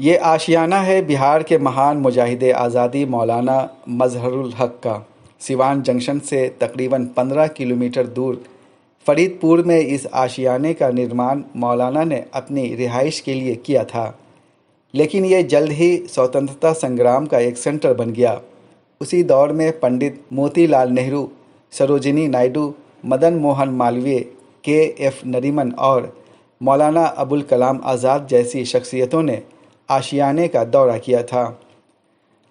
ये आशियाना है बिहार के महान मुजाहिदे आज़ादी मौलाना मजहरुल हक का। सिवान जंक्शन से तकरीबन 15 किलोमीटर दूर फरीदपुर में इस आशियाने का निर्माण मौलाना ने अपनी रिहाइश के लिए किया था, लेकिन ये जल्द ही स्वतंत्रता संग्राम का एक सेंटर बन गया। उसी दौर में पंडित मोतीलाल नेहरू, सरोजिनी नायडू, मदन मोहन मालवीय, के.एफ. नरीमन और मौलाना अबुल कलाम आज़ाद जैसी शख्सियतों ने आशियाने का दौरा किया था।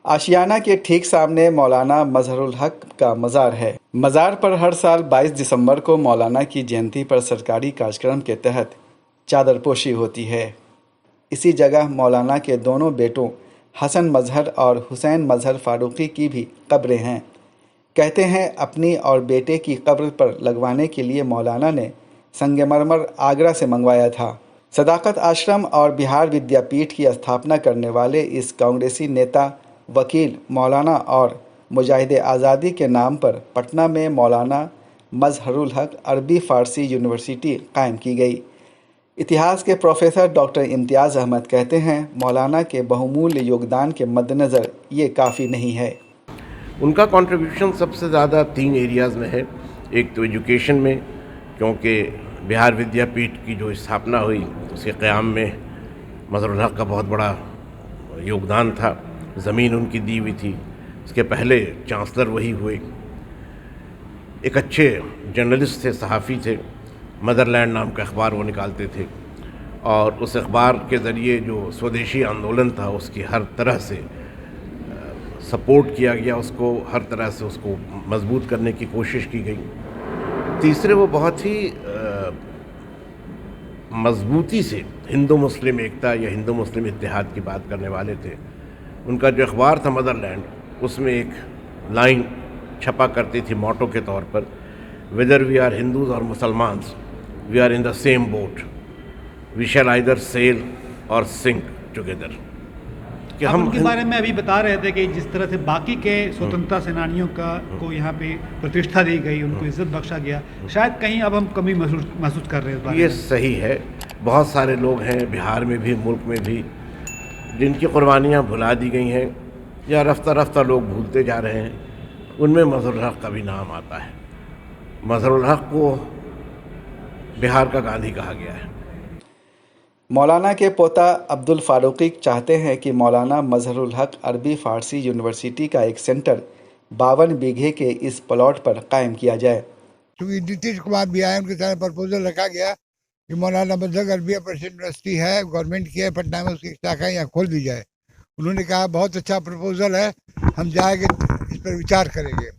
आशियाना के ठीक सामने मौलाना मजहरुल हक का मज़ार है। मज़ार पर हर साल 22 दिसंबर को मौलाना की जयंती पर सरकारी कार्यक्रम के तहत चादरपोशी होती है। इसी जगह मौलाना के दोनों बेटों हसन मजहर और हुसैन मजहर फारूकी की भी कब्रें हैं। कहते हैं अपनी और बेटे की कब्र पर लगवाने के लिए मौलाना ने संगमरमर आगरा से मंगवाया था। सदाकत आश्रम और बिहार विद्यापीठ की स्थापना करने वाले इस कांग्रेसी नेता, वकील, मौलाना और मुजाहिदे आज़ादी के नाम पर पटना में मौलाना मजहरुल हक अरबी फ़ारसी यूनिवर्सिटी कायम की गई। इतिहास के प्रोफेसर डॉक्टर इम्तियाज़ अहमद कहते हैं मौलाना के बहुमूल्य योगदान के मद्देनज़र ये काफ़ी नहीं है। उनका कंट्रीब्यूशन सबसे ज़्यादा 3 एरियाज़ में है। एक तो एजुकेशन में, क्योंकि बिहार विद्यापीठ की जो स्थापना हुई उसके क़याम में मजहरुल हक का बहुत बड़ा योगदान था। ज़मीन उनकी दी हुई थी, उसके पहले चांसलर वही हुए। एक अच्छे जर्नलिस्ट थे, सहाफ़ी थे। मदरलैंड नाम का अखबार वो निकालते थे और उस अखबार के ज़रिए जो स्वदेशी आंदोलन था उसकी हर तरह से सपोर्ट किया गया, उसको हर तरह से उसको मजबूत करने की कोशिश की गई। तीसरे, वो बहुत ही मजबूती से हिंदू मुस्लिम एकता या हिंदू मुस्लिम इत्तेहाद की बात करने वाले थे। उनका जो अखबार था मदरलैंड, उसमें एक लाइन छपा करती थी मोटो के तौर पर, वेदर वी आर हिंदूज और Musalmans, we are in the same boat, we shall either sail or sink together. कि हम उनके बारे में अभी बता रहे थे कि जिस तरह से बाकी के स्वतंत्रता सेनानियों को यहाँ पे प्रतिष्ठा दी गई, उनको इज्जत बख्शा गया, शायद कहीं अब हम कमी महसूस कर रहे हैं। ये सही है। बहुत सारे लोग हैं बिहार में भी, मुल्क में भी, जिनकी कुर्बानियाँ भुला दी गई हैं या रफ्ता रफ्ता लोग भूलते जा रहे हैं। उनमें मजहरुल हक का भी नाम आता है। मजहरुल हक को बिहार का गांधी कहा गया है। मौलाना के पोता अब्दुल फारूकी चाहते हैं कि मौलाना मजहरुल हक अरबी फ़ारसी यूनिवर्सिटी का एक सेंटर 52 बीघे के इस प्लॉट पर कायम किया जाए। क्योंकि नीतीश कुमार भी आए, उनके साथ प्रपोजल रखा गया कि मौलाना मजहर अरबी यूनिवर्सिटी है, गवर्नमेंट की है पटना में, उसकी शाखा यहाँ खोल दी जाए। उन्होंने कहा बहुत अच्छा प्रपोजल है, हम जाएंगे, इस पर विचार करेंगे।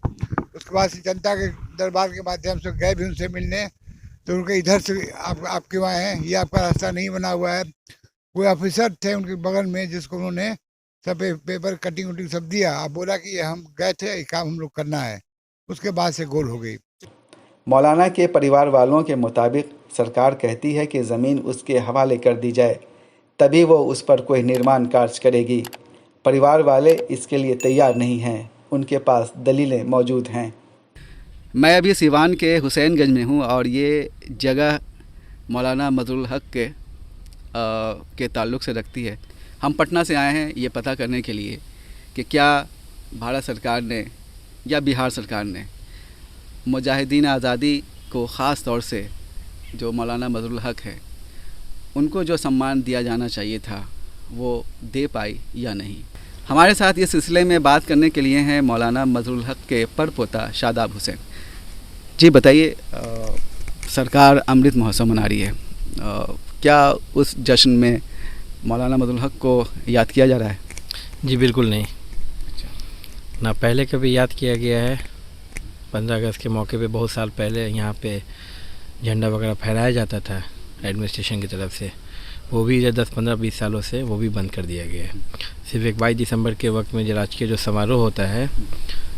उसके बाद से जनता के दरबार के माध्यम से गए भी उनसे मिलने, तो उनके इधर से आपके वहाँ हैं, ये आपका रास्ता नहीं बना हुआ है। कोई ऑफिसर थे उनके बगल में जिसको उन्होंने सब पेपर कटिंग वटिंग सब दिया। आप बोला कि हम गए थे, काम हम लोग करना है, उसके बाद से गोल हो गई। मौलाना के परिवार वालों के मुताबिक सरकार कहती है कि ज़मीन उसके हवाले कर दी जाए, तभी वो उस पर कोई निर्माण कार्य करेगी। परिवार वाले इसके लिए तैयार नहीं हैं, उनके पास दलीलें मौजूद हैं। मैं अभी सिवान के हुसैनगंज में हूँ और ये जगह मौलाना मजहरुल हक के ताल्लुक़ से रखती है। हम पटना से आए हैं ये पता करने के लिए कि क्या भारत सरकार ने या बिहार सरकार ने मुजाहिदीन आज़ादी को ख़ास तौर से जो मौलाना मजहरुल हक है उनको जो सम्मान दिया जाना चाहिए था वो दे पाई या नहीं। हमारे साथ इस सिलसिले में बात करने के लिए हैं मौलाना मजहरुल हक के परपोता शादाब हुसैन। जी बताइए, सरकार अमृत महोत्सव मना रही है, क्या उस जश्न में मौलाना मजहरुल हक को याद किया जा रहा है? जी बिल्कुल नहीं। ना पहले कभी याद किया गया है। 15 अगस्त के मौके पे बहुत साल पहले यहाँ पे झंडा वगैरह फहराया जाता था एडमिनिस्ट्रेशन की तरफ से, वो भी 10-15-20 सालों से वो भी बंद कर दिया गया है। सिर्फ एक 22 दिसंबर के वक्त में जो राजकीय जो समारोह होता है,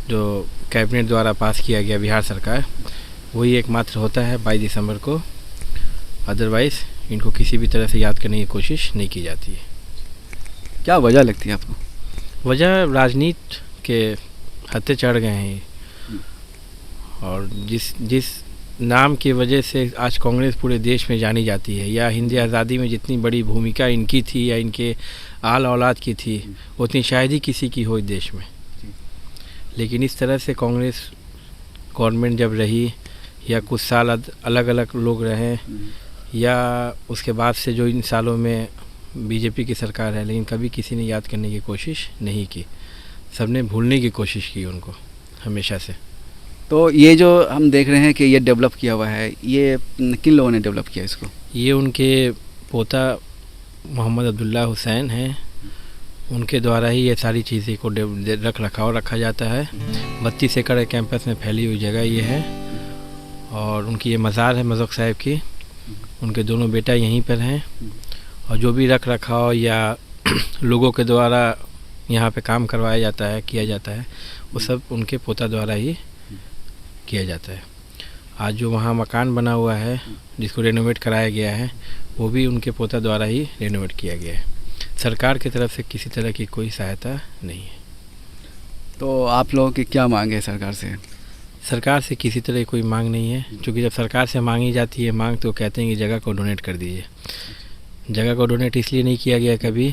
जो कैबिनेट द्वारा पास किया गया बिहार सरकार, वही एकमात्र होता है 22 दिसंबर को। अदरवाइज़ इनको किसी भी तरह से याद करने की कोशिश नहीं की जाती है। क्या वजह लगती है आपको? वजह राजनीति के हत्थे चढ़ गए हैं और जिस नाम की वजह से आज कांग्रेस पूरे देश में जानी जाती है, या हिंदी आज़ादी में जितनी बड़ी भूमिका इनकी थी या इनके आल औलाद की थी उतनी शायद ही किसी की हो इस देश में। लेकिन इस तरह से कांग्रेस गवर्नमेंट जब रही या कुछ साल अलग अलग लोग रहे या उसके बाद से जो इन सालों में बीजेपी की सरकार है, लेकिन कभी किसी ने याद करने की कोशिश नहीं की, सबने भूलने की कोशिश की उनको हमेशा से। तो ये जो हम देख रहे हैं कि ये डेवलप किया हुआ है, ये किन लोगों ने डेवलप किया इसको? ये उनके पोता मोहम्मद अब्दुल्ला हुसैन हैं, उनके द्वारा ही ये सारी चीज़ें को रखा जाता है। 32 एकड़ कैंपस में फैली हुई जगह ये है और उनकी ये मज़ार है मज़ोक साहब की। उनके दोनों बेटा यहीं पर हैं और जो भी रख रखाव या लोगों के द्वारा यहाँ पे काम करवाया जाता है, किया जाता है, वो सब उनके पोता द्वारा ही किया जाता है। आज जो वहाँ मकान बना हुआ है जिसको रेनोवेट कराया गया है, वो भी उनके पोता द्वारा ही रेनोवेट किया गया है। सरकार की तरफ से किसी तरह की कोई सहायता नहीं है। तो आप लोगों की क्या मांग है सरकार से? सरकार से किसी तरह की कोई मांग नहीं है, क्योंकि जब सरकार से मांगी जाती है मांग तो कहते हैं कि जगह को डोनेट कर दीजिए। जगह को डोनेट इसलिए नहीं किया गया कभी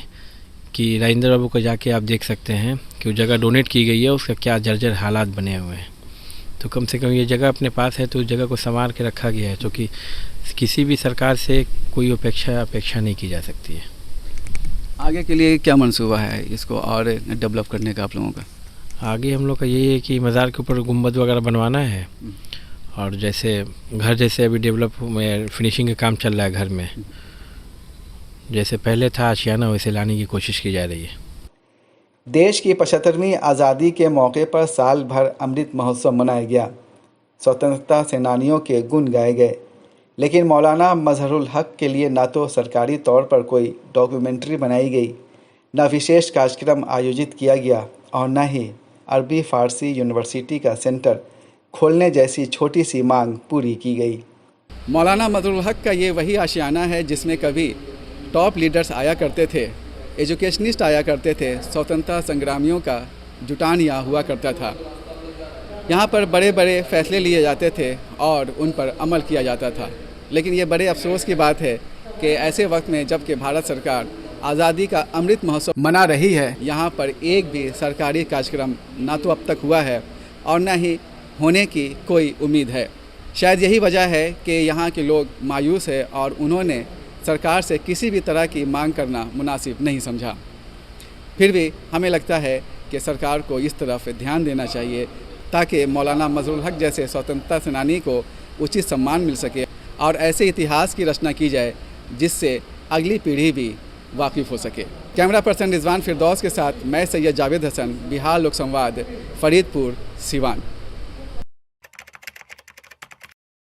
कि राजेंद्र बाबू को जाके आप देख सकते हैं कि वो जगह डोनेट की गई है, उसका क्या जर्जर हालात बने हुए हैं। तो कम से कम ये जगह अपने पास है तो उस जगह को संवार के रखा गया है, क्योंकि किसी भी सरकार से कोई अपेक्षा नहीं की जा सकती है। आगे के लिए क्या मंसूबा है इसको और डेवलप करने का आप लोगों का? आगे हम लोग का यही है कि मज़ार के ऊपर गुंबद वगैरह बनवाना है और जैसे घर जैसे अभी डेवलप में फिनिशिंग का काम चल रहा है, घर में जैसे पहले था आशियाना वैसे लाने की कोशिश की जा रही है। देश की 75वीं आज़ादी के मौके पर साल भर अमृत महोत्सव मनाया गया। स्वतंत्रता सेनानियों के गुण गाए गए, लेकिन मौलाना मजहरुल हक के लिए न तो सरकारी तौर पर कोई डॉक्यूमेंट्री बनाई गई, न विशेष कार्यक्रम आयोजित किया गया और न ही अरबी फ़ारसी यूनिवर्सिटी का सेंटर खोलने जैसी छोटी सी मांग पूरी की गई। मौलाना मजहरुल हक का ये वही आशियाना है जिसमें कभी टॉप लीडर्स आया करते थे, एजुकेशनिस्ट आया करते थे, स्वतंत्रता संग्रामियों का जुटान यहाँ हुआ करता था। यहाँ पर बड़े बड़े फैसले लिए जाते थे और उन पर अमल किया जाता था। लेकिन ये बड़े अफसोस की बात है कि ऐसे वक्त में जबकि भारत सरकार आज़ादी का अमृत महोत्सव मना रही है, यहाँ पर एक भी सरकारी कार्यक्रम ना तो अब तक हुआ है और न ही होने की कोई उम्मीद है। शायद यही वजह है कि यहाँ के लोग मायूस है और उन्होंने सरकार से किसी भी तरह की मांग करना मुनासिब नहीं समझा। फिर भी हमें लगता है कि सरकार को इस तरफ ध्यान देना चाहिए ताकि मौलाना मजहरुल हक जैसे स्वतंत्रता सेनानी को उचित सम्मान मिल सके और ऐसे इतिहास की रचना की जाए जिससे अगली पीढ़ी भी वाकिफ़ हो सके। कैमरा पर्सन रिजवान फिरदौस के साथ मैं सैयद जावेद हसन, बिहार लोक संवाद, फरीदपुर, सिवान।